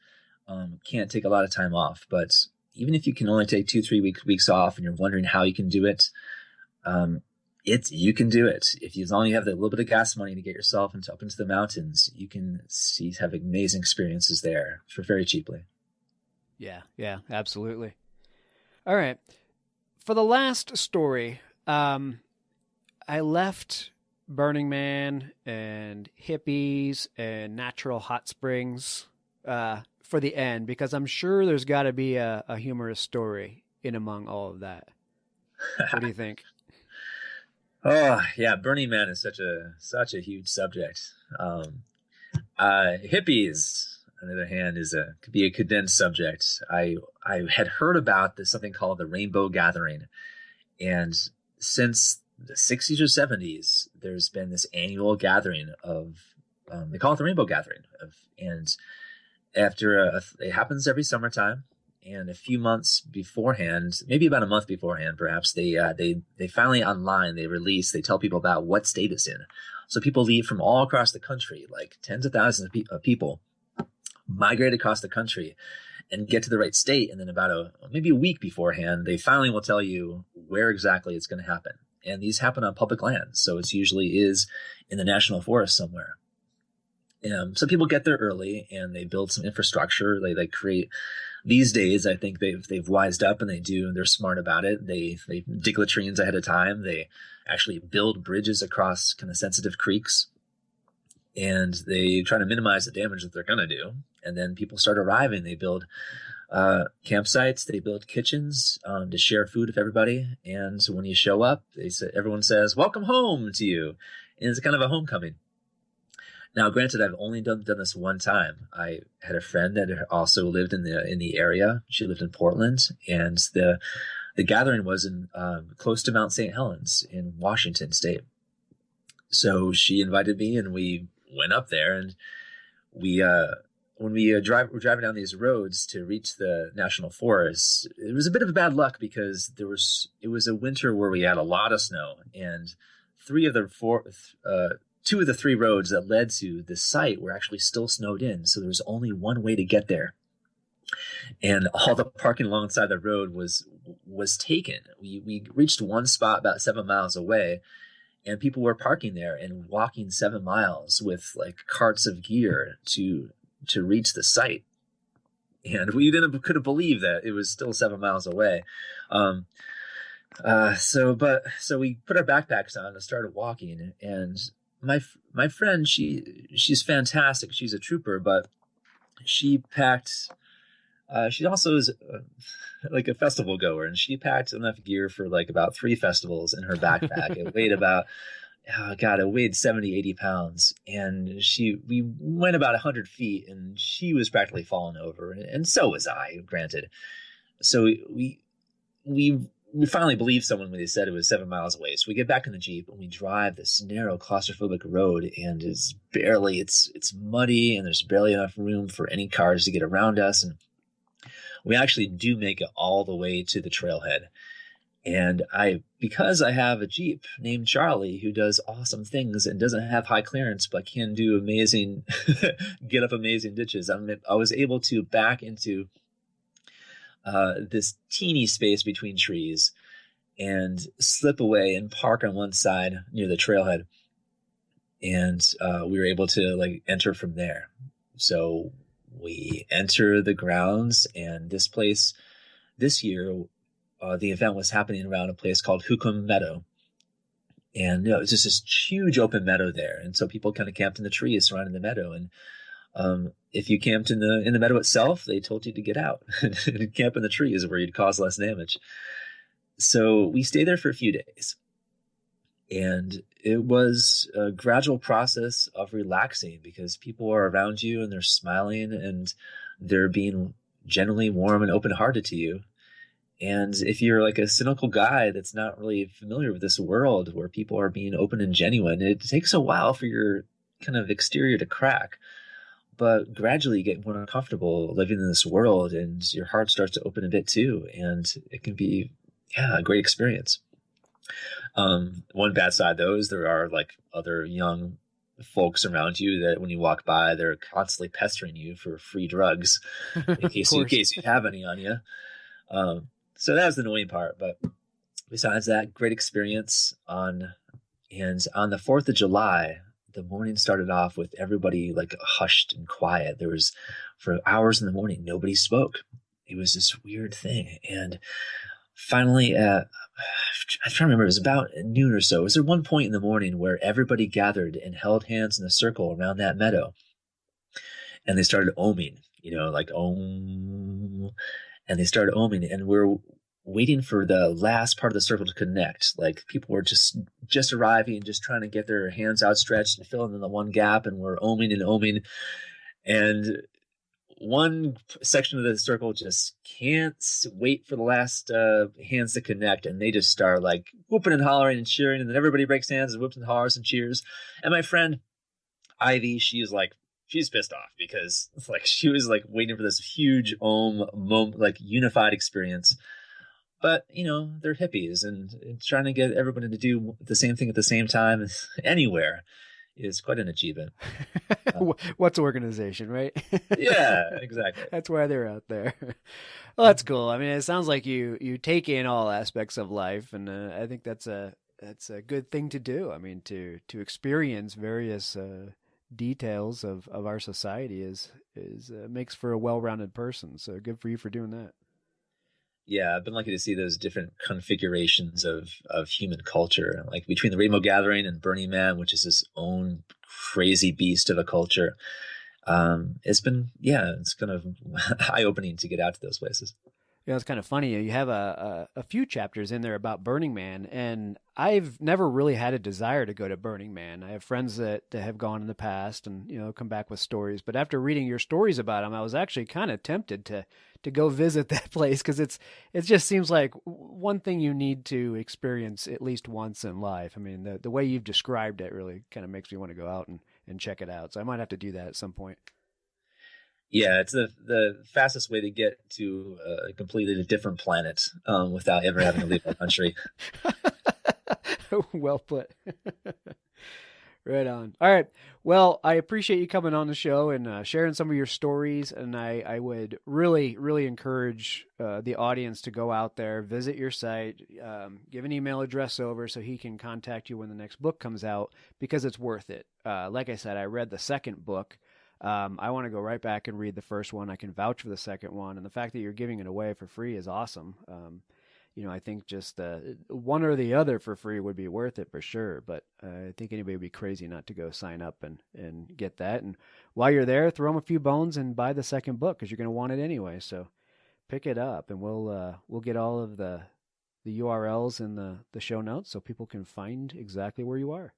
can't take a lot of time off. But even if you can only take 2-3 weeks off and you're wondering how you can do it, you can do it. As long as you have that little bit of gas money to get yourself up into the mountains, you can have amazing experiences there for very cheaply. Yeah, absolutely. All right. For the last story, I left Burning Man and hippies and natural hot springs for the end because I'm sure there's got to be a humorous story in among all of that. What do you think? Oh, yeah, Burning Man is such a huge subject. Hippies, on the other hand, could be a condensed subject. I had heard about something called the Rainbow Gathering, and since the 60s or 70s, there's been this annual gathering of they call it the Rainbow Gathering, and after it happens every summertime, and a few months beforehand, maybe about a month beforehand, perhaps they finally online they tell people about what state it's in. So people leave from all across the country, like tens of thousands of people, migrate across the country and get to the right state. And then about maybe a week beforehand, they finally will tell you where exactly it's going to happen. And these happen on public land. So it usually is in the national forest somewhere. So people get there early and they build some infrastructure. They create, these days, I think they've wised up and they're smart about it. They dig latrines ahead of time. They actually build bridges across kind of sensitive creeks. And they try to minimize the damage that they're going to do. And then people start arriving. They build campsites. They build kitchens to share food with everybody. And so when you show up, everyone says, "Welcome home" to you. And it's kind of a homecoming. Now, granted, I've only done this one time. I had a friend that also lived in the area. She lived in Portland, and the gathering was in close to Mount St. Helens in Washington State. So she invited me, and we went up there. And when we were driving down these roads to reach the national forest, it was a bit of bad luck because it was a winter where we had a lot of snow, and two of the three roads that led to the site were actually still snowed in. So there was only one way to get there. And all the parking alongside the road was taken. We reached one spot about 7 miles away, and people were parking there and walking 7 miles with like carts of gear to reach the site. And we couldn't believe that it was still 7 miles away. So we put our backpacks on and started walking. And my friend, she's fantastic. She's a trooper, but she packed. She also is like a festival goer, and she packed enough gear for like about 3 festivals in her backpack. It weighed about, it weighed 70, 80 pounds. And we went about 100 feet, and she was practically falling over, and so was I, granted. So we finally believed someone when they said it was 7 miles away. So we get back in the Jeep and we drive this narrow claustrophobic road, and it's muddy, and there's barely enough room for any cars to get around us. And we actually do make it all the way to the trailhead. And because I have a Jeep named Charlie who does awesome things and doesn't have high clearance, but can do amazing, get up amazing ditches, I was able to back into this teeny space between trees and slip away and park on one side near the trailhead. And we were able to like enter from there. So we enter the grounds, and this place this year, the event was happening around a place called Hukum Meadow. And it's just this huge open meadow there. And so people kind of camped in the trees surrounding the meadow. And if you camped in the meadow itself, they told you to get out and camp in the trees where you'd cause less damage. So we stayed there for a few days. And it was a gradual process of relaxing because people are around you and they're smiling and they're being generally warm and open-hearted to you. And if you're like a cynical guy that's not really familiar with this world where people are being open and genuine, it takes a while for your kind of exterior to crack. But gradually you get more comfortable living in this world, and your heart starts to open a bit too. And it can be, a great experience. One bad side, though, is there are like other young folks around you that when you walk by, they're constantly pestering you for free drugs in case you have any on you. So that was the annoying part. But besides that, great experience. And on the 4th of July, the morning started off with everybody like hushed and quiet. There was, for hours in the morning, nobody spoke. It was this weird thing. And finally, I'm trying to remember, it was about noon or so. Was there one point in the morning where everybody gathered and held hands in a circle around that meadow? And they started oming, like om. And they started oming, and we're waiting for the last part of the circle to connect. Like people were just arriving, just trying to get their hands outstretched and filling in the one gap, and we're oming and oming. And one section of the circle just can't wait for the last hands to connect, and they just start like whooping and hollering and cheering, and then everybody breaks hands and whoops and hollers and cheers. And my friend Ivy, she's pissed off because like she was like waiting for this huge moment, like unified experience. But they're hippies, and trying to get everybody to do the same thing at the same time anywhere is quite an achievement. What's organization, right? Yeah, exactly. That's why they're out there. Well, that's cool. I mean, it sounds like you take in all aspects of life, and I think that's a good thing to do. I mean, to experience various details of our society is makes for a well-rounded person. So good for you for doing that. Yeah, I've been lucky to see those different configurations of human culture, like between the Rainbow Gathering and Burning Man, which is its own crazy beast of a culture. It's kind of eye-opening to get out to those places. Yeah, it's kind of funny. You have a few chapters in there about Burning Man, and I've never really had a desire to go to Burning Man. I have friends that have gone in the past and come back with stories. But after reading your stories about them, I was actually kind of tempted to go visit that place because it just seems like one thing you need to experience at least once in life. I mean, the way you've described it really kind of makes me want to go out and check it out. So I might have to do that at some point. Yeah, it's the fastest way to get to a completely different planet without ever having to leave our country. Well put. Right on. All right. Well, I appreciate you coming on the show and sharing some of your stories. And I would really, really encourage the audience to go out there, visit your site, give an email address over so he can contact you when the next book comes out, because it's worth it. Like I said, I read the second book. I want to go right back and read the first one. I can vouch for the second one. And the fact that you're giving it away for free is awesome. I think just one or the other for free would be worth it for sure. But I think anybody would be crazy not to go sign up and get that. And while you're there, throw them a few bones and buy the second book, because you're going to want it anyway. So pick it up, and we'll get all of the URLs in the show notes so people can find exactly where you are.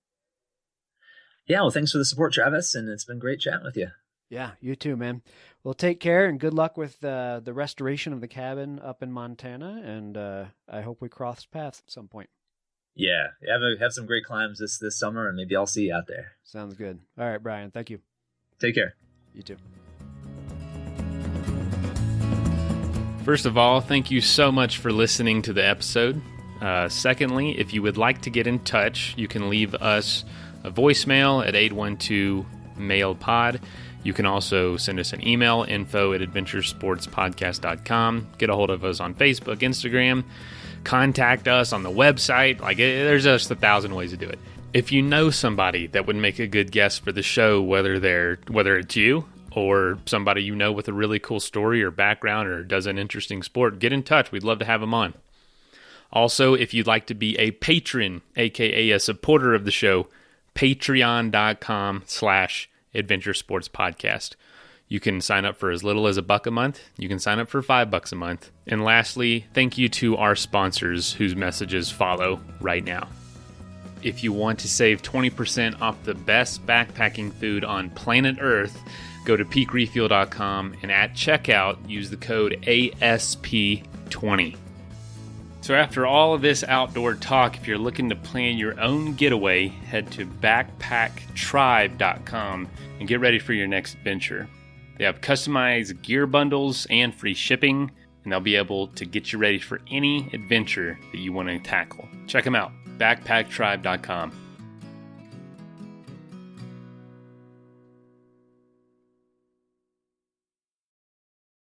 Yeah, well, thanks for the support, Travis, and it's been great chatting with you. Yeah, you too, man. Well, take care and good luck with the restoration of the cabin up in Montana, and I hope we cross paths at some point. Yeah, have some great climbs this summer, and maybe I'll see you out there. Sounds good. All right, Bryan, thank you. Take care. You too. First of all, thank you so much for listening to the episode. Secondly, if you would like to get in touch, you can leave us a voicemail at 812-MAIL-POD. You can also send us an email, info@adventuresportspodcast.com. Get a hold of us on Facebook, Instagram. Contact us on the website. There's just 1,000 ways to do it. If you know somebody that would make a good guest for the show, whether it's you or somebody you know with a really cool story or background or does an interesting sport, get in touch. We'd love to have them on. Also, if you'd like to be a patron, aka a supporter of the show, patreon.com/Adventure Sports Podcast. You can sign up for as little as $1 a month. You can sign up for $5 a month. And lastly, thank you to our sponsors whose messages follow right now. If you want to save 20% off the best backpacking food on planet Earth, go to peakrefuel.com and at checkout, use the code ASP20. So after all of this outdoor talk, if you're looking to plan your own getaway, head to backpacktribe.com and get ready for your next adventure. They have customized gear bundles and free shipping, and they'll be able to get you ready for any adventure that you want to tackle. Check them out, backpacktribe.com.